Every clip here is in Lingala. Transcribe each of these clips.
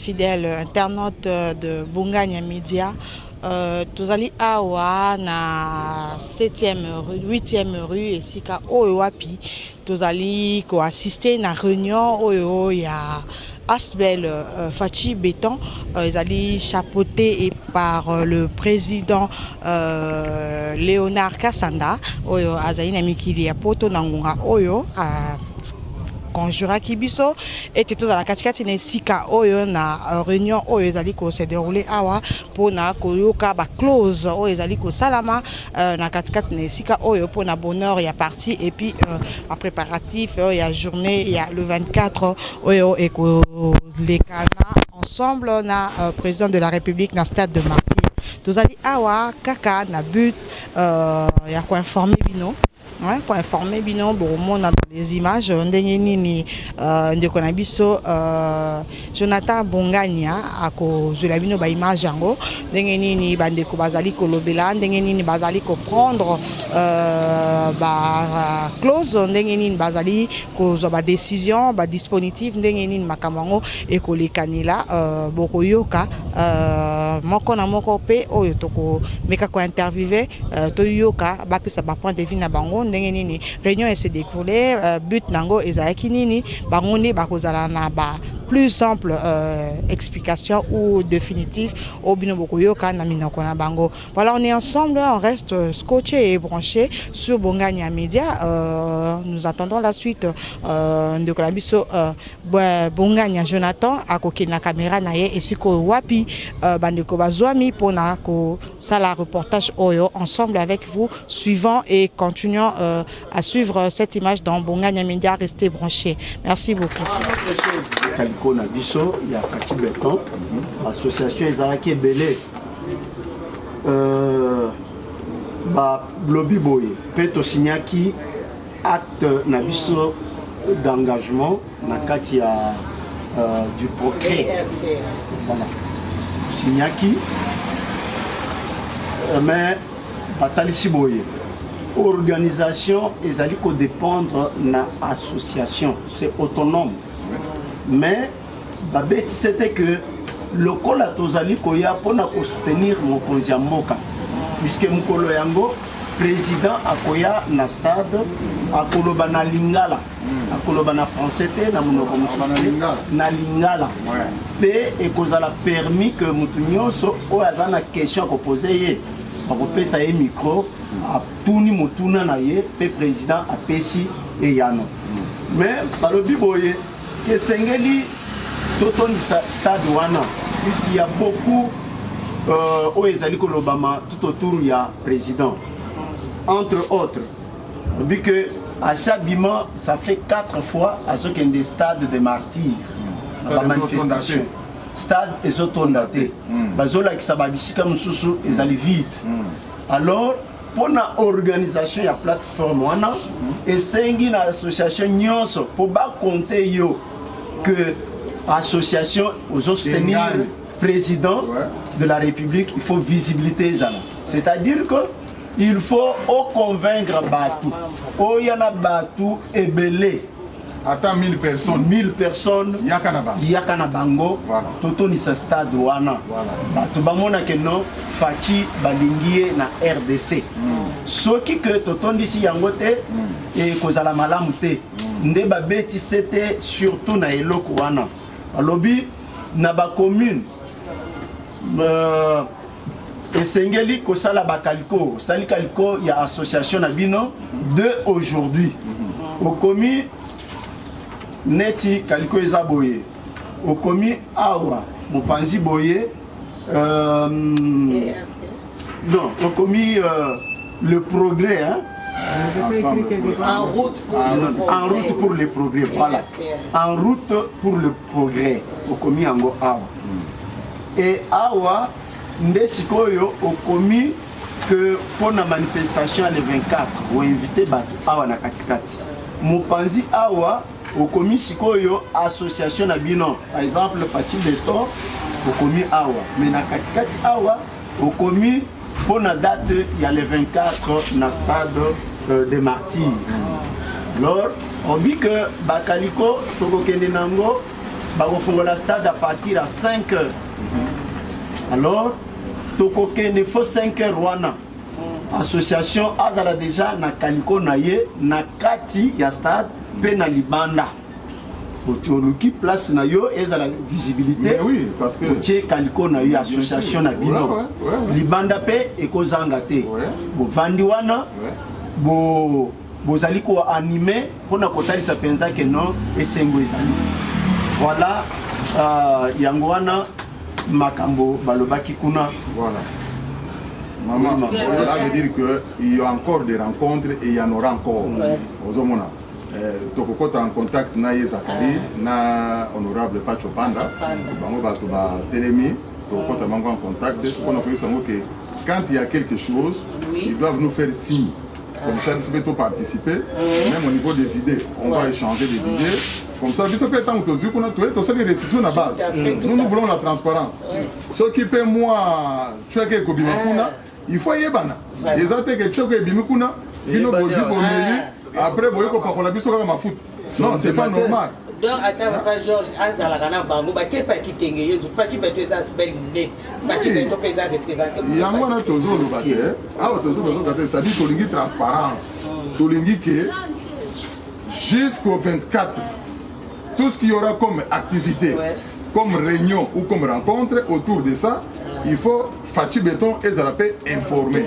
fidèles internautes de Bongania Media. Tozali awa na 8e rue et sika oyo wapi tozali ko assister na réunion oyo ya Asbel Fachi Béton, ezali chapeauté par le président Léonard Kassanda oyo azali na mikili ya poto na ngunga oyo Conjura Kibiso et tout à la katikati na sika oyo na réunion oyo ezali ko se dérouler awa pona koyoka ba close oyo ezali ko salama na katikati na sika oyo pona bonheur ya parti et puis a préparatif ya journée ya le 24 oyo eko lekana ensemble na président de la République na stade de Martyr tozali awa kaka na but ya ko informer bino. Ouais, pour informer bino bon on a dans les images ndenge nini ndeko na biso Jonathan Bongania ako zela bino ba image yango ndenge nini bandeko bazali kolobela ndenge nini bazali ko prendre ba clause ndenge nini bazali ko ba décision ba dispositif ndenge nini makambo e ko lekanila boko yoka moko na moko pe oyo toko meka ko interviewer to yoka ba pesa ba point de vue na bango réunion et se découlé but nango ezalaki nini bango ne bakozala na ba plus ample explication ou définitive au bino bokoyoka na minoko na bango. Voilà, on est ensemble, on reste scotché et branché sur Bongania Media. Nous attendons la suite de Kolabiso Bongania Jonathan à côté na caméra naie et siko wapi bandeko bazwami pona ko sala reportage oyo ensemble avec vous suivant et continuons à suivre cette image dans Bongania Media. Restez branchés. Merci beaucoup. Na biso ya Fachi Béton association ezalaki ebele ba lobby boye pe to signaki acte na biso d'engagement na kati ya du progrès voilà signaki mais batalisi boye organisation ezali ko dépendre na association c'est autonome. Mais babeti c'était que le col à tozali koya pona ko soutenir mokonzi mboka puisque mukolo yango président akoya na stade akoloba na lingala akoloba na français te na monoko na lingala pe ekozala permis que mutu nyonso o azana question ko poser ye akopesa ye micro atuni motuna na ye pe président apesi e yano mais balobi boye que Sengeli Toton stade wana puisqu'il y a beaucoup au ezali kolobama tout autour il y a président entre autres vu que à Sabima ça fait 4 fois à ce qu'il y a des stades de martyrs la manifestation stade ezotondaté bazola ki sababisika mususu ezali vide alors pour la organisation ya plateforme wana et sengi na association nyonso pour ba compter yo que association aux soutenir le président de la République il faut visibilité zala c'est-à-dire que il faut convaincre batu o yana batu ebele attends 1000 personnes yakana bango totoni sa stade wana batu bamona que non Fachi balingie na RDC soki que totondi si yango te et kozala malamu te nde babeti c'était surtout na eloko wana alobi na ba commune esengeli kosala bakaliko sali kaliko ya association na bino de aujourd'hui au commis neti kaliko eza boye au commis awa mopanzi boye non au commis le progrès hein? En route pour le progrès, voilà. En route pour le progrès, au commis Ango Awa. Et Awa, Ndesikoyo, au commis que pour la manifestation le 24, vous invitez Batu Awa na Katikati. Mopanzi Awa, au commis Sikoyo, association Nabino, par exemple, Fachi Béton, au commis Awa. Mais na Katikati Awa, au commis pour la date, il y a le 24 na stade des martyrs. Alors, on dit que Bakaliko, Togokende Nango, bakofongola stade à partir à 5 heures. Alors tokokende fo 5 heures wana association azala déjà na kaliko na ye na kati ya stade pe na libanda otoluki place na yo ezala visibilité. Oui, parce que otie kaliko na yo association na bino libanda pe ekozanga te bovandi wana bozali ko animé pona kotalisa penza ke non esengo ezali. Voilà yango wana makambo balobaki kuna. Voilà. Maman, cela veut dire qu'il y a encore des rencontres et il y en aura encore. Ozomona. Tokokota en contact na Zakari, na honorable Pacho Panda, bango bato ba Télémi, Tokokota bango en contact. On a que quand il y a quelque chose, ils doivent nous faire signe. Comme ça, nous pouvons participer, même au niveau des idées. On va échanger des idées. Comme ça, nous avons des restitutions à la base. Nous voulons la transparence. Ce qui peut moi, tu as quelque chose, il faut y aller. Les attaques que tu as après, vous voyez qu'on a ma foot. Non, c'est pas normal. Donc, attends, pas Georges, Anzalagana Bango, qui pas quitter les gens, Fati Betueza Spell, Fati Betueza représenté. Il y a un moment où nous ça dit que nous transparence. Nous que jusqu'au 24, tout ce qu'il y aura comme activité, comme réunion ou comme rencontre autour de ça, il faut Fati Béton et Zalapé informer.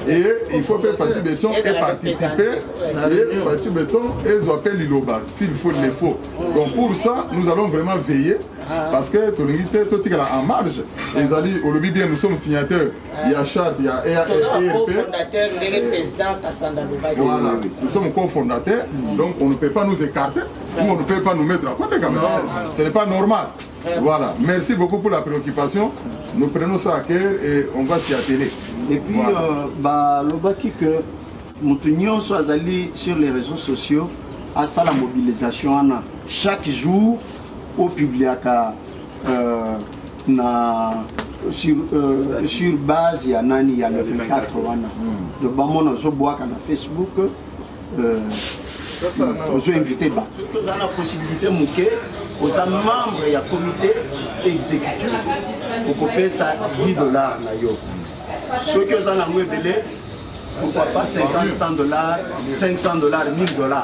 Et il faut que Fati Béton et participer. Et Fati Béton et Zopé Liloba, s'il faut, il le faut. Donc pour ça, nous allons vraiment veiller. Parce que tout le monde est en marge. Les alliés, au lobby bien, nous sommes signataires. Il y a Chad, il y a ERP. Voilà, nous sommes cofondateurs. Donc on ne peut pas nous écarter. Ou on ne peut pas nous mettre à côté quand même. Ce n'est pas normal. Voilà, merci beaucoup pour la préoccupation. Nous prenons ça à cœur et on va s'y atteler. Et puis, l'obaki que nous soit allés sur les réseaux sociaux à ça la mobilisation. Chaque jour, au public, sur base, il y a le 24. Le Bamon a Facebook. Vous invitez pas. Vous avez la possibilité de aux membres et à comité exécutif pour payer ça $10. Ceux qui ont un délai, pourquoi pas 50, $100, $500, $1000.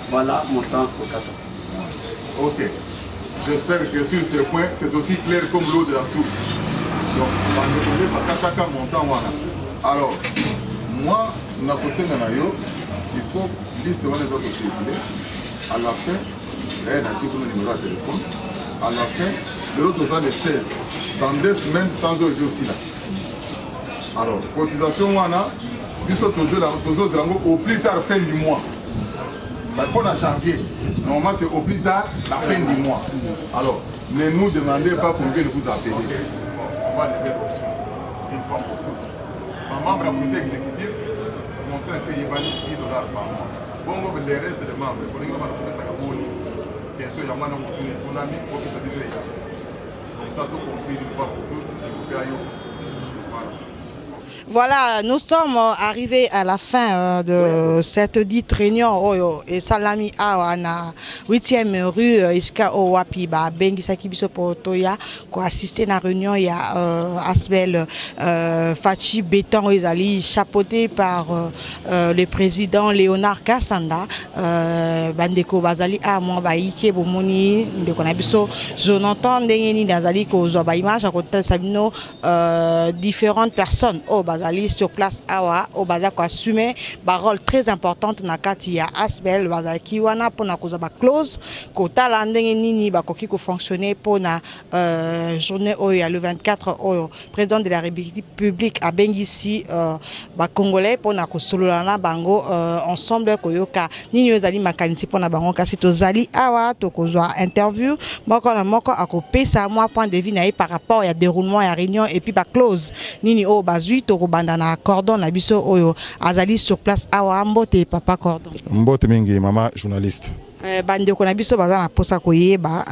Voilà mon temps au Qatar. Ok. J'espère que sur ce point, c'est aussi clair comme l'eau de la source. Donc, on va demander par Kataka montant. Alors, moi, il faut liste de autres circuler. À la fin, un article de numéro de téléphone. À la fin, de l'autre aux années 16. Dans 2 semaines, sans eux aussi là. Alors, cotisation, au plus tard fin du mois. Ça compte en janvier. Normalement, c'est au plus tard la fin du mois. Alors, ne nous demandez pas combien de vous appeler. On va lever l'option. Une fois pour toutes. Ma membre du comité exécutif, mon train, c'est $10 par mois. Bon, les restes des membres, pour les membres, ça va bien sûr, il y a un ami pour que ça dise. Comme ça, tout compris une fois pour toutes, voilà. Voilà, nous sommes arrivés à la fin de cette dite réunion et Salami na 8e rue Iska Owapi ba Bengisaki biso potoya ko assister na réunion il y a Asbel Fati Béton ezali chapeauté par le président Léonard Kassanda bandeko bazali a mo ba ike bomoni ndeko na biso Jonathan ndengeni nazali ko zo ba image à côté sabino différentes personnes bazali sur place awa au bazako assumer ba rôle très importante na kati ya Asbel bazaki wana pona koza ba close ko tala ndenge nini ba koki ko fonctionner pona journée oyo le 24 oyo président de la République a bengisi ba congolais pona ko solola na bango ensemble koyoka nini ezali makanisi pona bango kasi tozali awa to kozwa interview moko na moko akopesa moi point de vue na par rapport ya déroulement ya réunion et puis ba close nini o bazui to bandana cordon na biso oyo azali sur place awa mbote papa cordon mbote mingi mama journaliste bandeko na biso baza na posa koyeba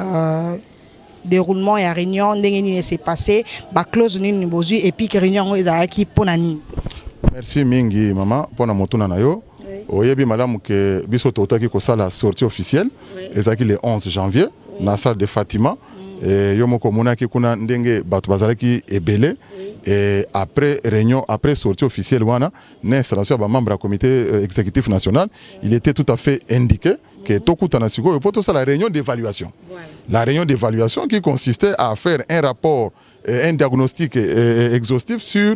déroulement ya réunion ndenge nini s'est passé ba close nini bozui et puis réunion ezalaki pona nini. Merci mingi mama pona motuna na yo oyebi malamu ke biso totaki ko sala sortie officielle ezalaki le 11 janvier na salle de Fatima. Et yo moko monaki kuna ndenge bato bazalaki ebele. Et après réunion, après sortie officielle, l'installation des membres du comité exécutif national, il était tout à fait indiqué que tout la réunion d'évaluation. La réunion d'évaluation qui consistait à faire un rapport, un diagnostic exhaustif sur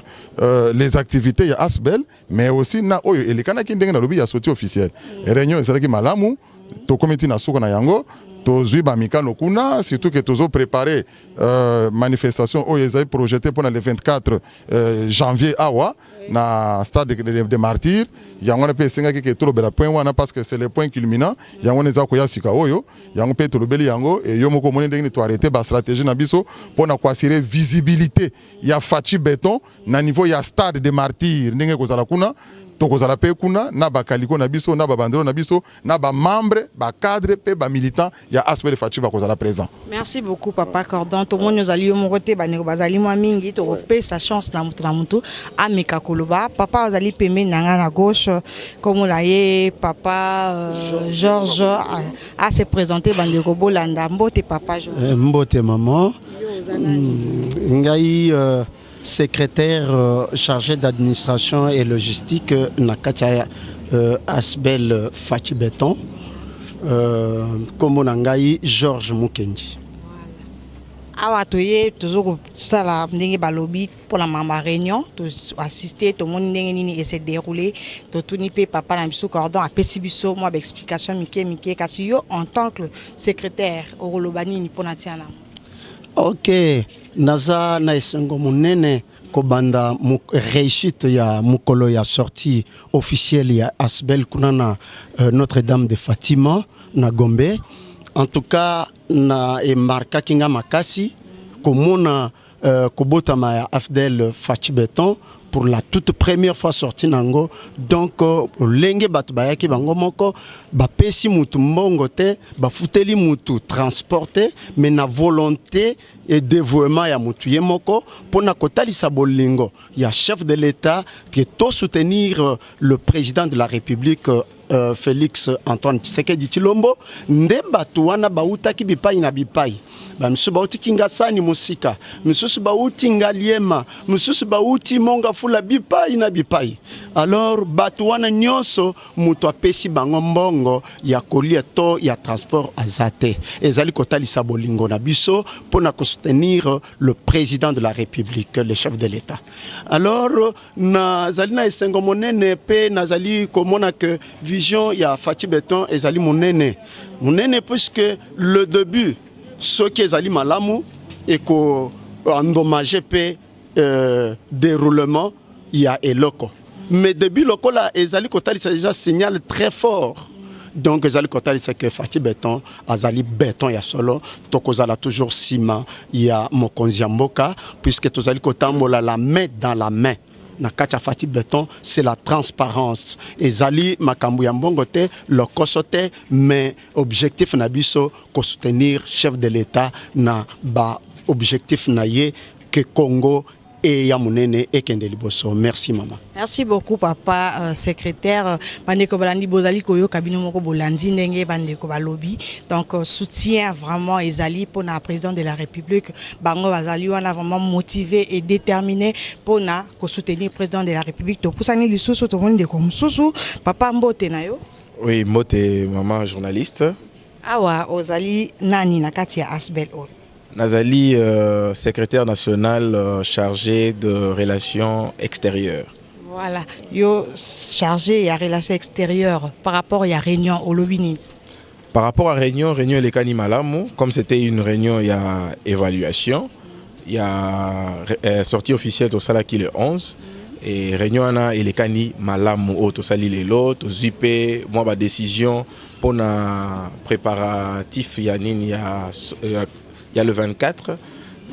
les activités de ASBEL, mais aussi na les canaux qui ont sortie officielle. La réunion, c'est malamu, to comité national yango. Tozu bamika nokuna, surtout que tozo préparé manifestation où ils ont projeté pour le 24 janvier awa na stade de martyrs. Yango na pe senga ke tolo bela point wana parce que c'est le point culminant. Yango neza ko ya sika oyo, yango pe tolo beli yango et yo moko moni ndenge to arrêter ba stratégie na biso pour na assurer visibilité. Ya Fachi Béton na niveau ya stade de martyrs ndenge ko zala kuna. Tokozala pe kuna na bakaliko na biso na babandero na biso na ba membre ba cadre pe ba militant ya ASBEL Fachi bakozala présent. Merci beaucoup papa Cordon. Tout le monde nous a lié au côté ba neko bazali moi mingi to pe sa chance na mutu ameka koloba. Papa bazali pembe nanga na gauche comme la ye papa Georges a se présenter bandeko bolanda mbote papa Georges. Mbote maman. Ngai secrétaire chargé d'administration et logistique Nakatia ASBEL Fachi Béton, comme Nangai Georges Mukendi. Awa toye toujours sala ndenge balobi pour la mama réunion to assister to mon ndenge nini et se dérouler to tuni pe papa na biso Cordon a pesi biso moi explication mike kasi yo en tant que secrétaire au Rolobani ni ponatiana. Ok, naza na esengo munene kobanda réussite ya mukolo ya sortie officielle ya ASBEL kunana Notre-Dame de Fatima na Gombe. En tout cas na emarka kinga makasi komona kobotama ya ASBEL Fachi Béton pour la toute première fois sorti nango. Donc lenge bato bayaki bango moko ba pesi mutu mbongo te ba futeli mutu transporter mais na volonté et dévouement ya mutu yemoko pour na kotalisa bolingo ya chef de l'État qui est tout soutenir le président de la République Félix Antoine Tshisekedi Tshilombo nde bato wana bautaki bipai na bipai bamisusu bauti kingasani musika misusu bauti ngaliema misusu bauti monga fula bipai na bipai. Alors bato wana nyonso mutu apesi bango mbongo ya kolia to ya transport azate ezali kotalisa bolingo na biso pona ko soutenir le président de la République, le chef de l'État. Alors nazali na esengo monene pe nazali komona que vision ya Fachi Béton ezali monene puisque le début ce qui ezali malamu et ko endommagé pe déroulement il y a eloko mais début lokola ezali kotali c'est déjà signal très fort. Donc ezali kotali c'est que Fachi Béton azali béton ya solo tokozala toujours ciment ya mokonzi mboka puisque tozali kotambola la main dans la main. Na katia Fachi Béton c'est la transparence ezali makambu ya mbongo te lokoso te mais objectif na biso ko soutenir chef de l'État na ba objectif na ye que Congo et Yamunene et Kendeliboso. Merci maman. Merci beaucoup papa secrétaire bandeko balandi bozali koyo kabino moko bolandi ndenge bandeko balobi donc soutien vraiment ezali pour na président de la République bango bazali wana vraiment motivé et déterminé pour na ko soutenir président de la République to pusani lisusu to monde ko mususu papa mbote na yo. Oui mbote maman journaliste. Awa ozali nani na kati ya ASBEL o. Nazali secrétaire national chargé de relations extérieures. Voilà, yo chargé de relations extérieures par rapport à la réunion au Lobini. Par rapport à réunion les Kani Malamu, comme c'était une réunion, il y a évaluation, il y a sortie officielle au Salaki le 11 et réunion ana les Kani Malamu au Sali le lot, au Zupe, moi ma décision pour na préparatif yanini il y a le 24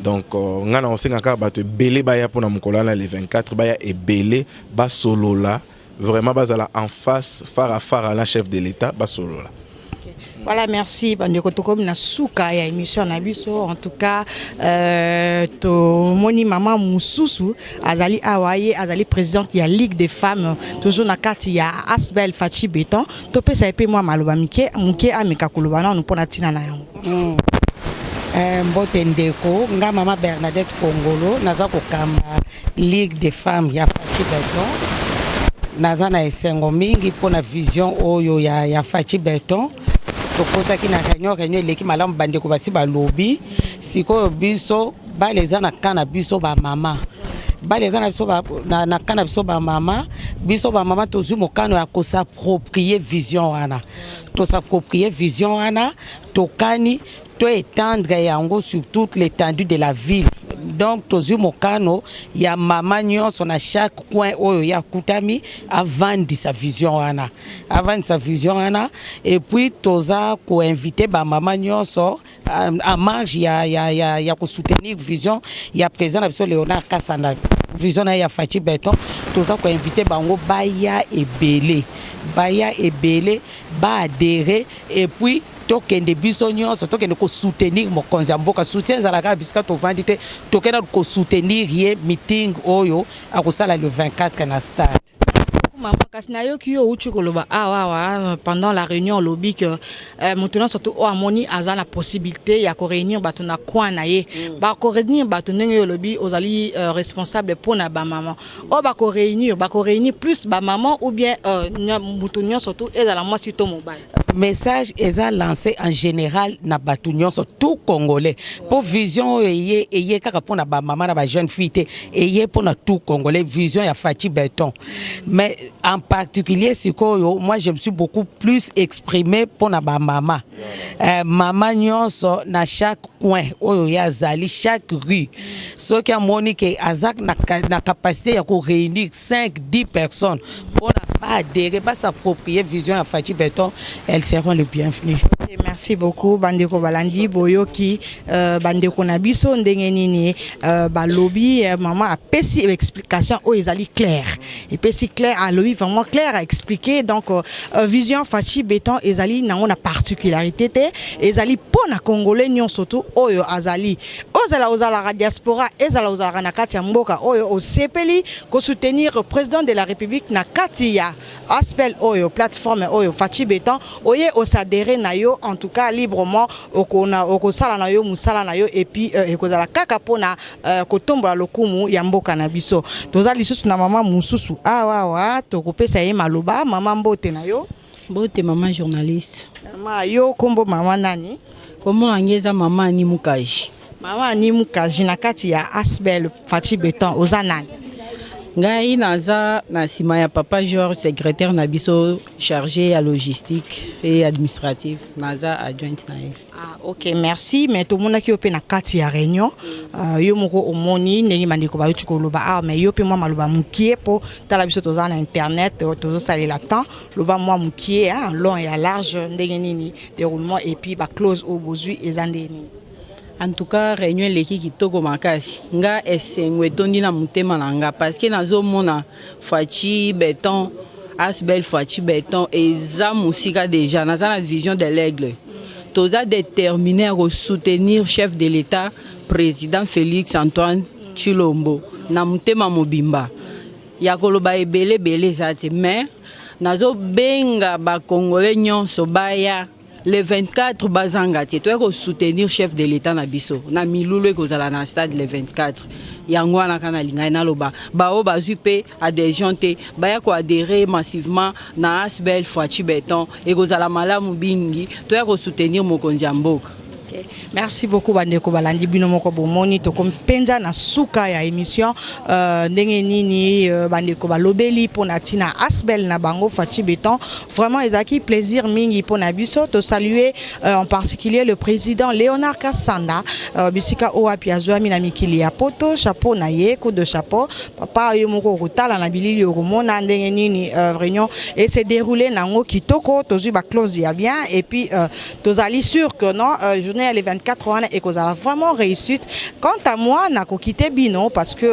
donc on a lancé un cas de belé baya pour na mukolana le 24 baya et belé ba solo là vraiment bazala en face phare à la chef de l'État ba solo là. Voilà, merci bandeko tokomi na suka ya émission na biso en tout cas to moni mama mususu azali awaye azali présidente ya Ligue des femmes toujours na kati ya ASBEL Fachi Béton to pesa epe moi maloba mike ameka koloba na on pona tina na yango. Mbote ndeko nga mama Bernadette Kongolo naza kokamba Ligue des femmes ya Fachi Beton naza na esengo mingi pona vision oyo ya Fachi Beton tokotaki na réunion eleki malamu bandeko basi balobi sikoyo biso baleza na kana biso ba mama baleza na biso na kana biso ba mama tozwi mokano ya kosaproprier vision wana tosaproprier vision wana tokani to étendre yango sur toute l'étendue de la ville. Donc tozwi mokano ya mama nyonso na chaque coin oyo ya kutami avant sa vision wana et puis toza ko inviter ba mama nyonso en marge ya ko soutenir vision ya président na biso Léonard Kasanda vision na ya Fachi Beton toza ko inviter bango baya ebele ba adhérer et puis tokende biso nyonso tokende ko soutenir mokonzi ya mboka soutien zalaka bisika tovandi te tokenda ko soutenir ye meeting oyo akosala le 24 na stade. Maman Kasnayo qui yo uchi koloba pendant la réunion lobby que maintenant surtout au amoni aza la possibilité ya ko réunir bato na coin na ye ba ko réunir bato ndenge lobby ozali responsable pour na ba maman ba ko réunir plus ba maman ou bien mutu surtout et la moi sito mobile message est lancé en général na bato nyonso tout congolais pour vision eye kaka pour na ba maman na ba jeune fille eye pour na tout congolais vision ya Fachi Beton mais en particulier sikoyo moi je me suis beaucoup plus exprimé pour na ba mama mama nyonso na chaque coin oyo ya zali chaque rue ce qui a monique azak na capacité ya ko réunir 5-10 personnes pour na pas adhérer pas s'approprier vision à Fachi Beton elles seront les bienvenues. Merci beaucoup bandeko balandi boyoki bandeko na biso ndenge nini balobi maman a pesi explication o ezali clair et pesi clair a lobi vraiment clair à expliquer donc vision Fachi Beton ezali nango na particularité te ezali pona congolais nyon surtout oyo azali ozala diaspora ezala ozala na kati ya mboka oyo osepeli ko soutenir président de la République na kati ya aspect oyo plateforme oyo Fachi Beton oye osadere na yo en tout cas librement okosala na yo musala na yo et puis ekozala kaka pona kotombola lokumu ya mboka na biso tozali lisusu na mama mususu tokopesa ye maloba mama mbote na yo mbote mama journaliste mama yo kombo mama nani kombo angeza mama Ani Mukaji na kati ya Asbel Fachi Beton oza nani ngai naza na sima ya papa Georges secrétaire na biso chargé à logistique et administrative naza adjointe na ye. OK merci mais tout monde qui ope na kati ya réunion yo moko omoni ndenge mandiko ba uti koloba mais yo pe moi maloba mukie po tala biso toza na internet tozo salela temps loba moi mukie long et large ndenge nini déroulement et puis ba close au bozui ezandeni. En tout cas, réunion leki kitoko makasi. Nga esengwe tondi na mutema na nga parce que nazo mona Fachi Beton, Asbel Fachi Beton eza musika déjà naza na vision de l'aigle. Toza déterminé à soutenir chef de l'État président Félix Antoine Tshilombo na mutema mobimba. Ya koloba ebele zati mais nazo benga ba congolais nyonso baya le 24 bazanga ti to soutenir chef de l'État na biso na milulu ekozala na stade le 24 yango na kana linga na loba bao bazui pe adhésion te baya ko adhérer massivement na Asbel Fachi Beton ekozala malamu bingi to soutenir mokonzi ya mboka. Merci beaucoup bandeko balandi bino moko bomoni to kompenza na suka ya émission ndenge nini bandeko balobeli pona tina Asbel na bango Fachi Beton vraiment ezaki plaisir mingi pona biso to saluer en particulier le président Léonard Kasanda bisika oapi azwami na mikili ya poto chapeau na ye coup de chapeau papa yo moko kotala na bilili okomona ndenge nini réunion et s'est déroulé nango kitoko tozui ba close ya bien et puis tozali sûr que non les 24 ans et qu'on a vraiment réussite. Quant à moi, n'a quitté Bino parce que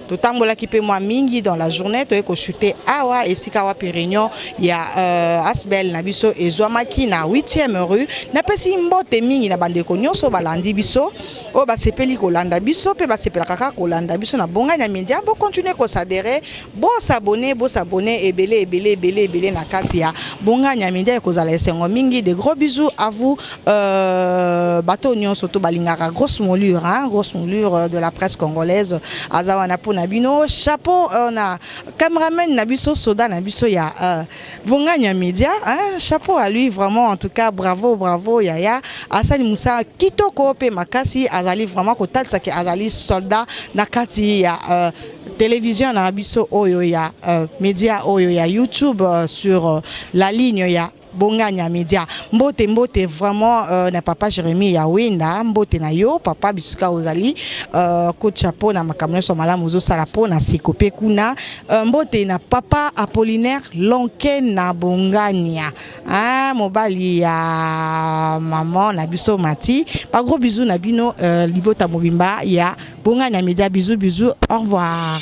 tout temps qui peut moi mingi dans la journée, tu es chuté awa et si kawa réunion il y a Asbel Nabiso et Zoamaki na 8e rue n'a pas si mbote mingi na bande konyo so balandi biso o ba sepeli ko landa biso pe ba sepela kaka ko landa biso na bonga na media bo continuer ko s'adhérer bo s'abonner et belé na katia bonga na media ko zala sengo mingi de gros bisous à vous bato nyon soto balingaka grosse moulure de la presse congolaise azawana po nabino chapeau na cameraman nabiso soda nabiso ya Bongania Media, hein? Chapeau à lui vraiment, en tout cas bravo Yaya Asali Moussa kitoko pe makasi azali vraiment ko talsa ke azali soldat na kati ya télévision na biso oyo ya média oyo ya YouTube sur la ligne ya Bongania Media. Mbote vraiment na papa Jérémy Yawenda, mbote na yo papa bisuka ozali coach chapeau na makamno so malamu zo sala po na sikope kuna mbote na papa Apollinaire Lonke na Bongania. Mobali ya maman na biso Mati. Pas gros bisous na bino libota mobimba ya Bongania Media, bisous au revoir.